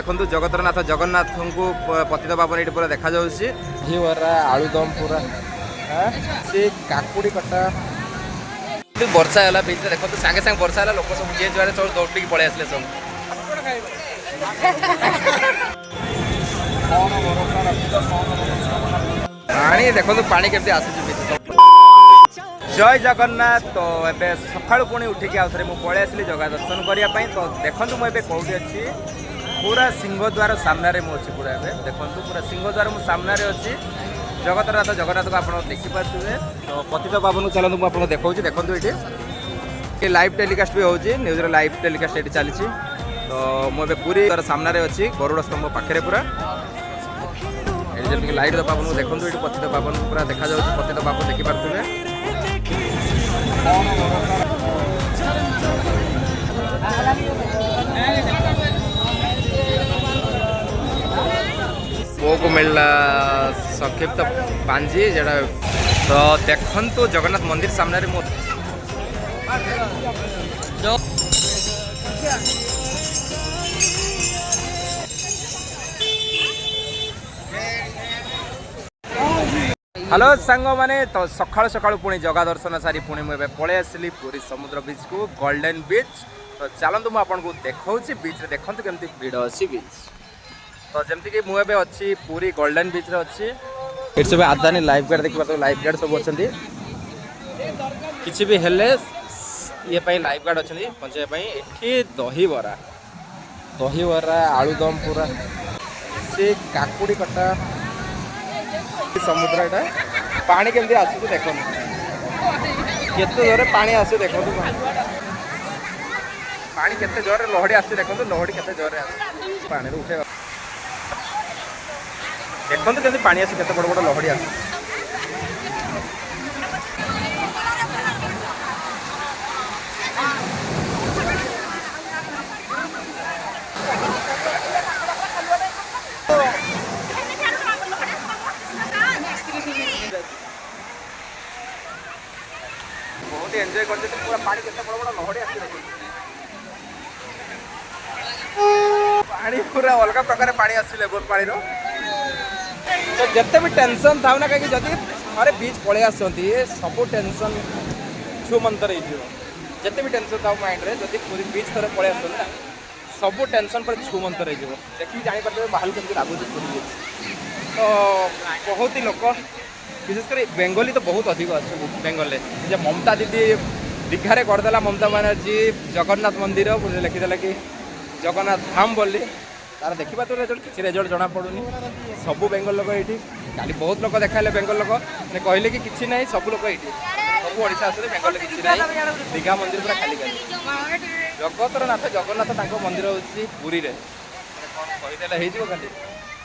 देखो जगतरनाथ जगन्नाथ को पतित पावन ये पूरा देखा दहीबरा आलुदम पूरा से काकुड़ी कटा वर्षा है बीच में देखो सागे सागे वर्षा है लोक सब जे जुआड़े सब दौड़ पड़े आसले सब पानी देखो पानी केमती आस जय जगन्नाथ। तो ये सकाळु पुणी उठिकी आउ थे मुझे पलि आसली जगह दर्शन करने तो देखो मुझे कौटी अच्छी पूरा सिंहद्वार सामने मुझे पूरा देखो पूरा सिंहद्वार मु सामने अच्छी जगतरनाथ जगन्नाथ को आप देखिपे। तो पतित पावन को चलते मुझे देखा देखो ये लाइव टेलीकास्ट भी होची न्यूज लाइव टेलीकास्ट ये चली। तो मुझे पूरी सामने अच्छी गरुड़ स्तंभ पाखे पूरा जमीक लाइट पावन को देखो ये पतित पावन पूरा देखा पतित पावन देखिपे। को मिलला संक्षिप्त पांजी जरा तो देखु जगन्नाथ मंदिर सामने रे हेलो सांग माने तो सकाळु सकाळु पुणी जगह दर्शन सारी पुणी मुझे पलि आसली पूरी समुद्र बीच को गोल्डन बीच। तो चलतु मुझे आपको देखा बीच रे देखते केमती भिड़ अच्छी बीच। तो जमती कि मुझे अच्छी पूरी गोल्डन बीच रे अच्छी ये सब आदानी लाइफ गार्ड देखिए लाइफ गार्ड सब अच्छा किसी भी हेले ये लाइफ गार्ड अच्छा पहुँचाई ये दहीबरा आलुदम पूरा से काकुड़ी कटा समुद्र एटा पानी केमती आसुच देखो केते जोरे पानी आसु देखो पानी केते जोरे लहड़ी आसु देखो लहड़ी केते जोरे आसु पानी उठे देखो केमती पानी आसु केते बड़ बड़ लहड़ी आसु बहुत एंजॉय करते पूरा पानी केते बड़ बड़ लहड़ी आसु देखो पानी पूरा अलग प्रकार पानी आसु लेवल पानी रो। तो जिते भी टेंशन था ना कहीं जदि अरे बीच पलि आसती सब टेंशन छू मंतर जिते भी टेंशन था माइंड रे जदि पूरी बीच थोड़े पलि आस ना सब टेंशन पर छू मंतर हो देखिए जापर बाहर केमती लगुच पूरी तो बहुत ही लोक विशेषकर बेंगली तो बहुत अधिक आस बेंगल में ममता दीदी दीघारे करदेला ममता बनर्जी जगन्नाथ मंदिर लिखिदेला कि जगन्नाथ धाम बोली तार देखा तो रेजल्ट किसी रेजल्ट जना पड़ूनी सब बेंगल लोक ये खाली बहुत लोग देखाले बेंगल लोक कहले कि किसी ना सब लोग ये सब ओडिशा आसते बेंगल किसी ना दीघा मंदिर पूरा खाली खाली जगतरनाथ जगन्नाथ मंदिर हूँ पुरी रे कौन कहीदेले हो खाली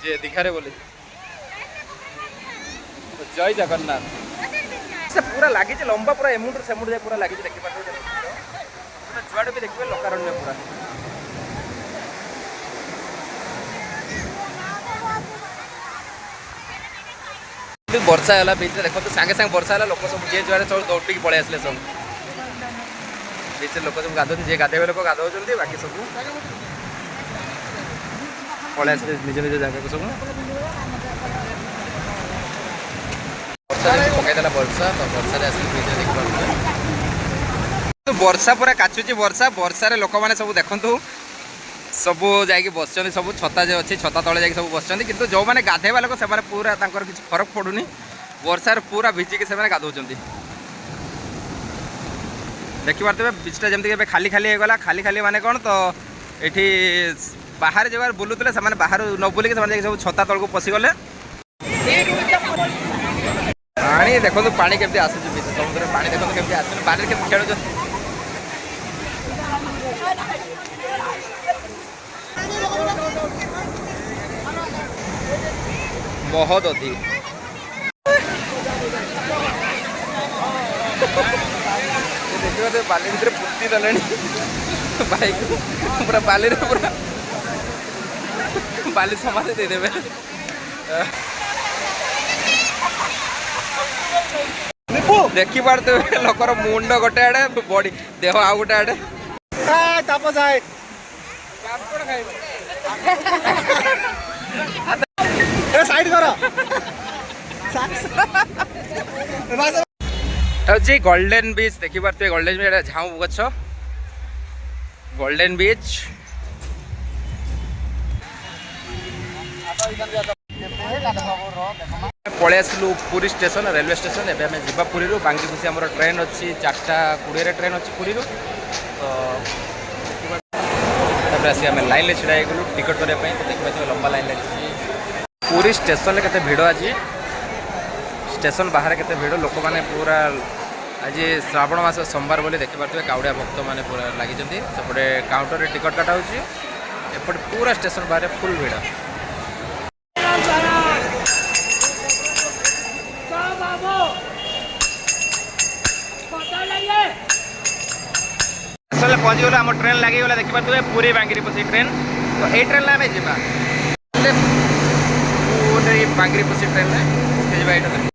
जे दीघारे बोली। तो जय जगन्नाथ से पूरा लगी लंबा पूरा एमुंड सेमुंड जाए पूरा लगी देखिए जुआड़े भी देखिए लोकारण्य पूरा वर्षा है बीच में देखो सागे सागे वर्षा है लोक सब जे जुआड़े सब दौड़ पड़े आसले सब बीच लोक सब गाधो जी गाधे लोक गाधो बाकी सब पलि आस निज निज जगह को सब पकईदेला वर्षा तो वर्षा देखिए वर्षा पूरा काचुची वर्षा वर्षा लोक मैंने सब देखु सब जाकि बस सब छता जो अच्छी छता तले जाकि सब बस किंतु जो मैंने गाधेवा लोक से पूरा किसी फरक पड़ूनी वर्षार पूरा भिजिकी से गाधौं देखिपे बीचटा जमी खाली खाली होगला खाली खाली माने कौन तो ये बाहर जगह बुलूले से बाहर न बुलिक सब छता तल को पशिगले पानी देखो पानी केमती आसुच समुद्र पानी देखो केमती आस पानी के खेल बहुत अधिक देखिए बाली भर पुती देले बाइक पूरा बाली पूरा बाली समाज देदेवे देखी पारे लोकर मुंड गोटे आड़े बॉडी देह आ गोटे आड़े हूँ गोल्डन बीच देखी पारे गोल्डन बीच झाऊ गछ गोल्डन बीच पलि आसलु पुरी स्टेशन रेलवे स्टेशन एवं आम जा पुरी बांगीपुसी आम ट्रेन अच्छी 4:20 ट्रेन अच्छी पुरी तो आसी आम लाइन में छिड़ा गलु टिकट करने तो देखिए लंबा लाइन लगी पुरी स्टेशन के भिड़ आज स्टेशन बाहर के भिड़ लोक मैंने पूरा आज श्रावण मास सोमवार बोली देखिपे काउड़िया भक्त मैंने पूरा लगी सेपटे काउंटर टिकट काटा होपटे पूरा स्टेशन बाहर फुल भिड़ पहुँची गला आम ट्रेन लगिगला देखिपे पूरी बांगीपुसी ट्रेन तो यही ट्रेन आम जा पूरी बांगीपुसी ट्रेन में